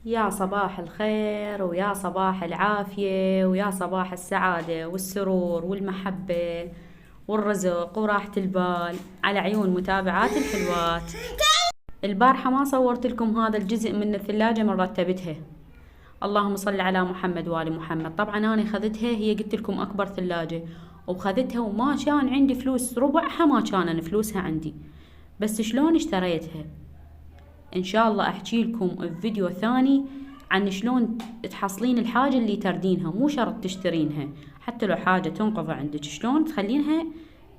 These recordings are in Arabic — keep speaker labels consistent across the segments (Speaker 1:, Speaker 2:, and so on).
Speaker 1: يا صباح الخير ويا صباح العافية ويا صباح السعادة والسرور والمحبة والرزق وراحة البال على عيون متابعات الحلوات. البارحة ما صورت لكم هذا الجزء من الثلاجة من رتبتها. اللهم صل على محمد وآل محمد. طبعا أنا خذتها، هي قلت لكم أكبر ثلاجة وخذتها وما كان عندي فلوس، ربعها ما كان فلوسها عندي. بس شلون اشتريتها ان شاء الله احكي لكم بفيديو ثاني عن شلون تحصلين الحاجة اللي تردينها، مو شرط تشترينها، حتى لو حاجة تنقض عندك شلون تخلينها،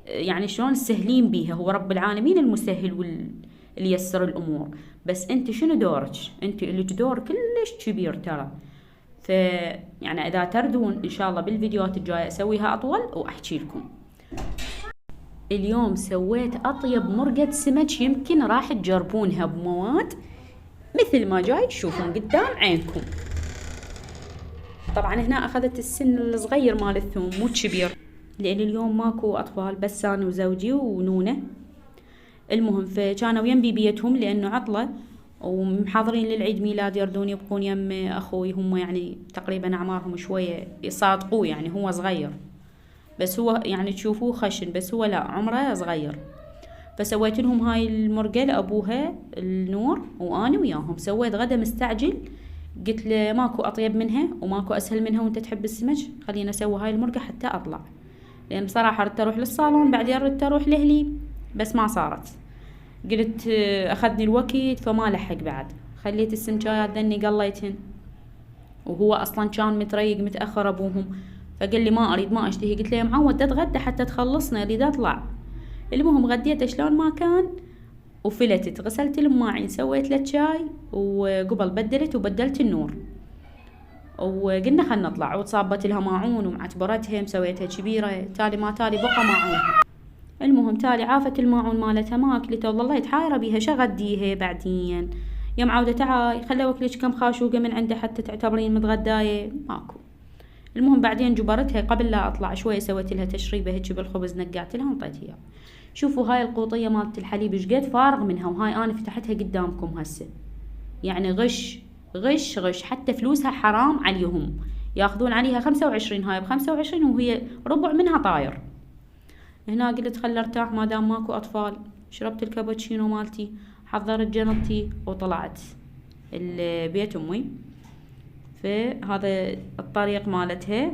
Speaker 1: يعني شلون تسهلين بيها. هو رب العالمين المسهل واللي يسر الامور، بس انت شنو دورك؟ انت لك دور كلش كبير ترى. يعني اذا تردون ان شاء الله بالفيديوهات الجاية اسويها اطول واحكي لكم. اليوم سويت أطيب مرقة سمك يمكن راح تجربونها بمواد مثل ما جاي تشوفون قدام عينكم. طبعا هنا أخذت السن الصغير مال الثوم مو كبير، لأن اليوم ماكو أطفال، بس أنا وزوجي ونونة. المهم فكانوا يم بيتهم لأنه عطلة ومحاضرين للعيد ميلاد، يردون يبقون يم أخوي، هم يعني تقريبا أعمارهم شوية يصادقوه، يعني هو صغير بس هو يعني تشوفوه خشن، بس هو لا عمره صغير. فسويت لهم هاي المرقة لأبوها النور وأنا وياهم. سويت غدا مستعجل، قلت له ماكو أطيب منها وماكو أسهل منها وأنت تحب السمك، خلينا أسوي هاي المرقة حتى أطلع، لأن بصراحة ردت أروح للصالون بعدين ردت أروح لأهلي بس ما صارت. قلت أخذني الوقت فما لحق بعد، خليت السمكايات ذني قليتهن، وهو أصلا كان متريق متأخر أبوهم، فقال لي ما أريد ما أشتهي. قلت له يا معود تتغدى حتى تخلصنا، أريد أطلع. المهم غديته شلون ما كان وفلتت، غسلت الماعين، سويت له شاي، وقبل بدلت وبدلت النور، وقلنا خلنا نطلع، وتصابت لها ماعون ومعتبرتها مسويتها كبيرة، تالي ما تالي بقى ماعونها. المهم تالي عافت الماعون مالتها ما اكلته، والله يتحايرة بيها شغديها بعدين. يا معودة تعاي خلي اوكلك كم خاشوقة من عنده حتى تعتبرين متغداية، ماكو. المهم بعدين جبرتها قبل لا اطلع شوي، سويت لها تشريبه هيك بالخبز، نقعت لها وانطيت اياه. شوفوا هاي القوطيه مالت الحليب ايش قد فارغ منها، وهاي انا فتحتها قدامكم هسه. يعني غش غش غش، حتى فلوسها حرام عليهم، ياخذون عليها 25، هاي ب25 وهي ربع منها طاير. هنا قلت خل ارتاح ما دام ماكو اطفال، شربت الكابتشينو مالتي، حضرت جنطتي وطلعت البيت امي. فهذا الطريق مالتها.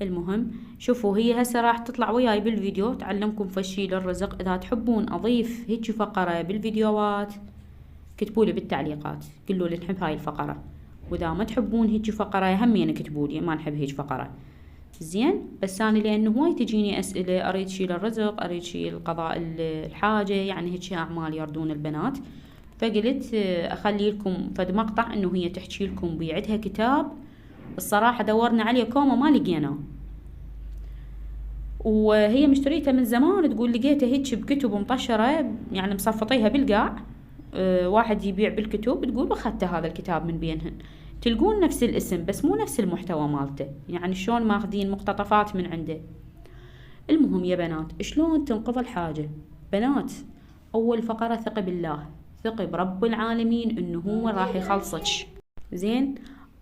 Speaker 1: المهم شوفوا هي هسه راح تطلع وياي بالفيديو تعلمكم فشي للرزق. اذا تحبون اضيف هيك فقرة بالفيديوهات كتبولي بالتعليقات، قولوا لي نحب هاي الفقرة، واذا ما تحبون هيك فقرة همين كتبولي ما نحب هيك فقرة. زين، بس انا لانه هواي تجيني اسئلة، اريد شي للرزق، اريد شي لقضاء الحاجة، يعني هيك اعمال يردون البنات، فقلت اخلي لكم فد مقطع انه هي تحكي لكم بيعتها كتاب. الصراحة دورنا عليه كومة ما لقيناه، وهي مشتريته من زمان، تقول لقيته هيك بكتب مطشرة يعني مصفطيها بالقاع. واحد يبيع بالكتب، تقول اخذت هذا الكتاب من بينهن. تلقون نفس الاسم بس مو نفس المحتوى مالته، يعني شلون ماخذين مقتطفات من عنده. المهم يا بنات شلون تنقض الحاجة؟ بنات اول فقرة ثقي بالله، ثقي برب العالمين انه هو راح يخلصك. زين،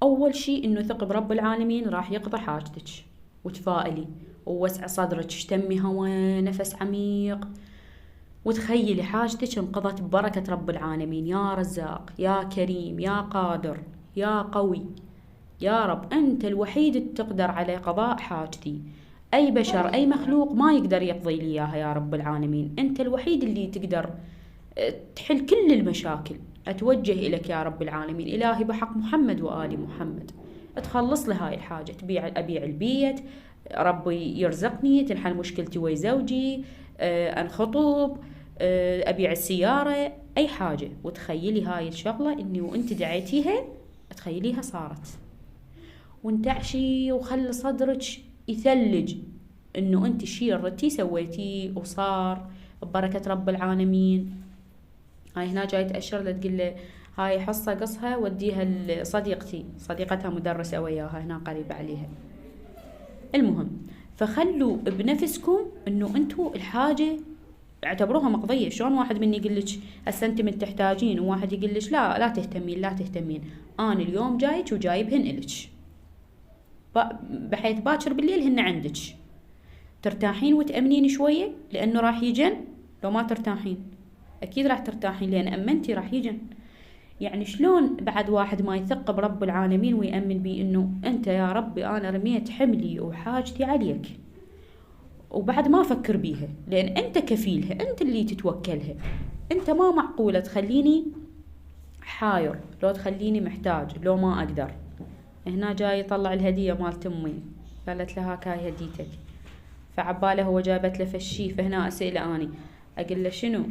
Speaker 1: اول شي انه ثقي برب العالمين راح يقضي حاجتك، وتفائلي ووسع صدرك، اشتمي هوا نفس عميق، وتخيلي حاجتك انقضت ببركة رب العالمين. يا رزاق يا كريم يا قادر يا قوي، يا رب أنت الوحيد اللي تقدر على قضاء حاجتي، أي بشر أي مخلوق ما يقدر يقضي لي إياها. يا رب العالمين أنت الوحيد اللي تقدر تحل كل المشاكل. أتوجه إليك يا رب العالمين إلهي بحق محمد وآل محمد، تخلص لي هاي الحاجة، أبيع البيت، ربي يرزقني، تنحل مشكلتي ويا زوجي، انخطب، أبيع السيارة، أي حاجة. وتخيلي هاي الشغلة إني وأنت دعيتيها تخيليها صارت، وانتعشي وخلي صدرك يثلج إنه أنت الشي ردتي سويتيه وصار ببركة رب العالمين. هاي هنا جاي تأشر له، تقول له هاي حصة قصها وديها لصديقتي، صديقتها مدرسة وياها هنا قريبة عليها. المهم فخلوا بنفسكم انه انتو الحاجة اعتبروها مقضية. شلون واحد مني يقول لك هسه انت من تحتاجين، وواحد يقول لك لا تهتمين لا تهتمين، انا اليوم جايك وجايبهن الك، بحيث باكر بالليل هن عندك، ترتاحين وتأمنين شوية، لأنه راح يجن. لو ما ترتاحين أكيد راح ترتاحين، لأن أمنتي راح يجن. يعني شلون بعد واحد ما يثق برب العالمين ويأمن بي إنه أنت يا ربي أنا رميت حملي وحاجتي عليك، وبعد ما أفكر بيها، لأن أنت كفيلها، أنت اللي تتوكلها. أنت ما معقولة تخليني حاير، لو تخليني محتاج، لو ما أقدر. هنا جاي يطلع الهدية مالت أمي، قالت لها هاي هديتك، فعباله هو جابت له فشي. فهنا أسأله أني أقول له شنو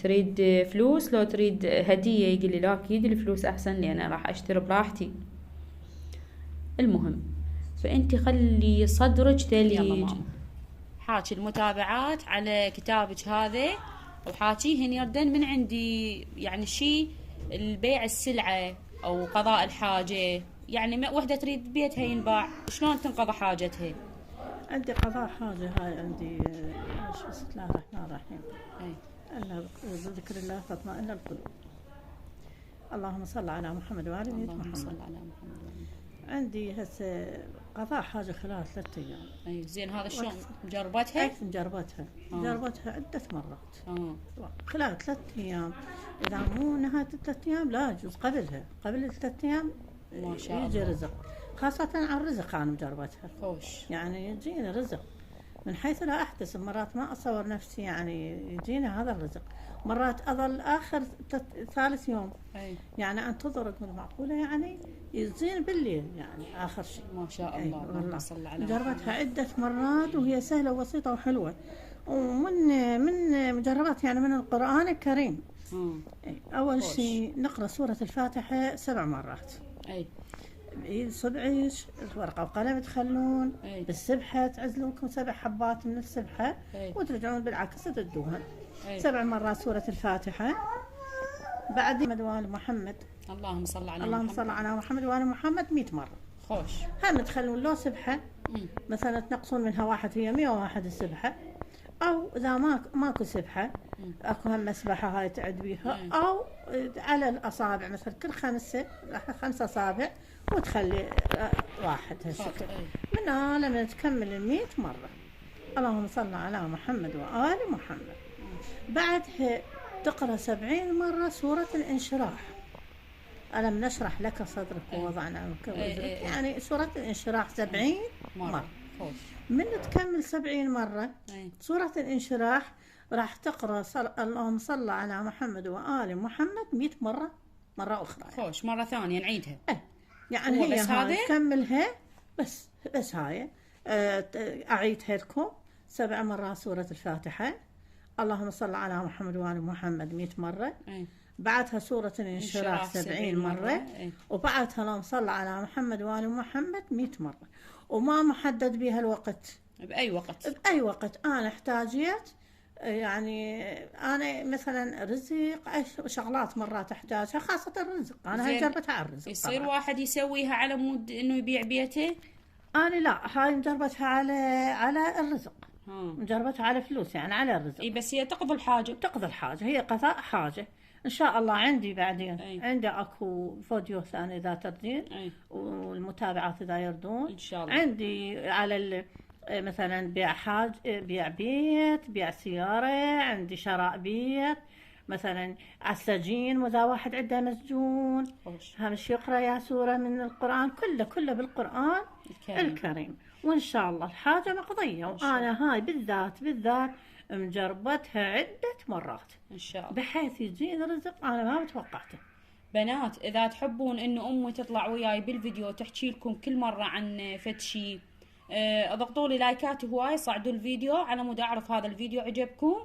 Speaker 1: تريد، فلوس لو تريد هدية؟ يقول لي لا أكيد الفلوس أحسن لي، أنا راح أشتري براحتي. المهم، فأنت خلي صدرك ثليج. حاكي المتابعات على كتابك هذا، وحاكيهن يردن من عندي، يعني شي البيع السلعة أو قضاء الحاجة. يعني وحدة تريد بيتها ينباع، شلون تنقضى حاجتها؟
Speaker 2: عندي قضاء حاجة، هاي عندي بسم الله الرحمن الرحيم. ألا بذكر الله تطمئن القلوب. اللهم صل على محمد وآل محمد.
Speaker 1: صل على محمد.
Speaker 2: عندي هسه قضاء حاجة خلال 3 أيام.
Speaker 1: أي زين، هذا شلون مجربتها؟
Speaker 2: مجربتها عدة مرات. خلال 3 أيام، إذا مو نهاية 3 أيام لا يجوز قبلها، قبل 3 أيام
Speaker 1: ما شاء الله
Speaker 2: يجي رزق، خاصة على الرزق أنا مجربتها.
Speaker 1: خوش.
Speaker 2: يعني يجيني رزق من حيث لا أحتسب، مرات ما أصور نفسي يعني يجيني هذا الرزق، مرات أظل آخر 3 يوم يعني أنتظر أقول معقولة يعني يزين بالليل يعني آخر شيء.
Speaker 1: ما شاء الله. اللهم صل على
Speaker 2: جربتها عدة مرات وهي سهلة وبسيطة وحلوة، ومن مجربات يعني من القرآن الكريم. أول شيء نقرأ سورة الفاتحة 7 مرات. صبعيش ورقة وقلم تخلون، بالسبحة تعزلون لكم 7 حبات من السبحة، وترجعون بالعكس تدوها. 7 مرات سورة الفاتحة. بعد محمد محمد،
Speaker 1: اللهم صل على
Speaker 2: اللهم صل على محمد وآل محمد 100 مرة.
Speaker 1: خوش.
Speaker 2: هم تخلون لو سبحة مثلا تنقصون منها واحد، هي 101 السبحة، أو إذا ماكو سبحة أكو هم مسبحة هاي تعد بيها، أو على الأصابع مثلا كل 5 أصابع وتخلي واحد هالشكل. من لما تكمل 100 مرة اللهم صل على محمد وآل محمد. بعدها تقرأ 70 مرة سورة الانشراح، ألم نشرح لك صدرك ووضعنا عنك وزرك، يعني سورة الانشراح 70 مرة. من تكمل 70 مرة سورة الانشراح راح تقرأ اللهم صل على محمد وآل محمد 100 مرة، مرة أخرى.
Speaker 1: خوش، مرة ثانية نعيدها.
Speaker 2: يعني هي هاي تكملها بس هاي أعيدها لكم 7 مرات سورة الفاتحة، اللهم صل على محمد وآل محمد 100 مرة. بعدها سورة الانشراح 70 مرة. وبعدها اللهم صل على محمد وآل محمد 100 مرة. وما محدد بها الوقت،
Speaker 1: بأي وقت،
Speaker 2: بأي وقت أنا احتاجيت. يعني أنا مثلا رزق شغلات مرات أحتاجها، خاصة الرزق، أنا هاي جربتها على الرزق.
Speaker 1: يصير طبعا واحد يسويها على مود إنه يبيع بيته؟
Speaker 2: أنا لا، هاي مجربتها على الرزق، مجربتها على فلوس يعني على الرزق.
Speaker 1: بس هي تقضي الحاجة،
Speaker 2: هي قضاء حاجة. إن شاء الله عندي بعدين عندي أكو فيديو ثاني إذا تردين، والمتابعات إذا يردون
Speaker 1: إن شاء الله.
Speaker 2: عندي على مثلا بيع بيت، بيع سيارة، عندي شراء بيت مثلا على السجين، وإذا واحد عنده مسجون همش يقرأ يا سورة من القرآن، كله بالقرآن الكريم. وإن شاء الله الحاجة مقضية. وأنا هاي بالذات مجربتها عدة مرات
Speaker 1: إن شاء الله،
Speaker 2: بحيث يجيني رزق أنا ما متوقعته.
Speaker 1: بنات إذا تحبون إنه أمي تطلع وياي بالفيديو تحكي لكم كل مرة عن فتشي، اضغطوا لي لايكات هواي، صعدوا الفيديو على مود أعرف هذا الفيديو عجبكم،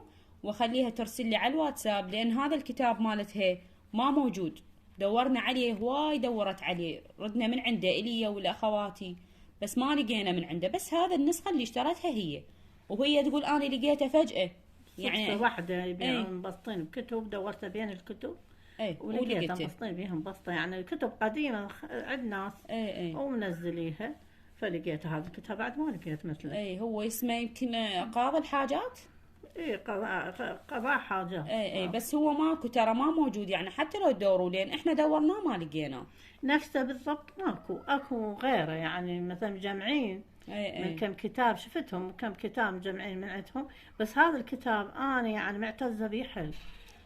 Speaker 1: وخليها ترسل لي على الواتساب، لأن هذا الكتاب مالتها ما موجود، دورنا عليه هواي، دورت عليه، ردنا من عنده إلي والأخواتي، بس ما لقينا من عنده. بس هذا النسخة اللي اشترتها هي، وهي تقول أنا لقيتها فجأة. يعني
Speaker 2: واحدة يبيعون مبسطين بكتب، دورت بين الكتب ولقيتها مبسطين بيهم بسطة، يعني كتب قديمة عند ناس ومنزليها، فلقيت هذا الكتاب بعد ما لقيت مثله.
Speaker 1: اي هو اسمه يمكن قاضي الحاجات.
Speaker 2: اي قضاء حاجات.
Speaker 1: اي بس هو ماكو ترى، ما موجود يعني، حتى لو تدوروا لين احنا دورناه ما لقيناه.
Speaker 2: نفسه بالضبط ماكو، اكو غيره يعني مثلا مجمعين من كم كتاب، شفتهم كم كتاب مجمعين من عندهم، بس هذا الكتاب انا يعني معتزه به حيل،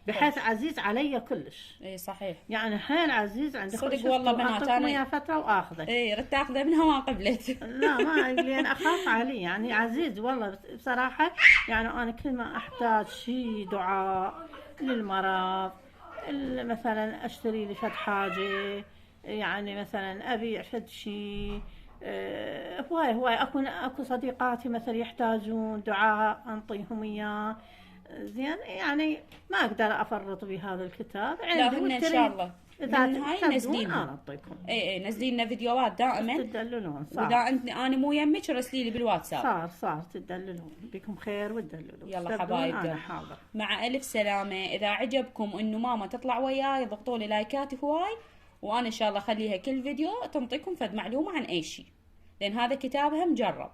Speaker 2: بحيث عزيز علي كلش.
Speaker 1: اي صحيح
Speaker 2: يعني حيل عزيز عندي.
Speaker 1: صدق والله بنات انا
Speaker 2: وياه فتره واخذه.
Speaker 1: اي ردت اخذه منها ما قبلت.
Speaker 2: لا ما لين اخاف عليه يعني، عزيز والله بصراحه. يعني انا كل ما احتاج شيء دعاء للمرض، مثلا اشتري لي فد حاجه، يعني مثلا ابيع فد شيء، هواي اكو صديقاتي مثلا يحتاجون دعاء انطيهم اياه. زين يعني ما اقدر افرط بهذا الكتاب.
Speaker 1: لا هن ان شاء الله
Speaker 2: اذا
Speaker 1: من هاي نزلين،
Speaker 2: انا اعطيكم.
Speaker 1: اي نزلين لنا فيديوهات دائما
Speaker 2: تدللون.
Speaker 1: واذا انا مو يمك رسلي لي بالواتساب.
Speaker 2: صار تدللون، بكم خير وتدللون.
Speaker 1: يلا حبايب
Speaker 2: انا حاضر.
Speaker 1: مع الف سلامه. اذا عجبكم انه ماما تطلع وياي ضغطوا لي لايكات هواي، وانا ان شاء الله اخليها كل فيديو تنطيكم فد معلومه عن اي شيء، لان هذا كتابها مجرب.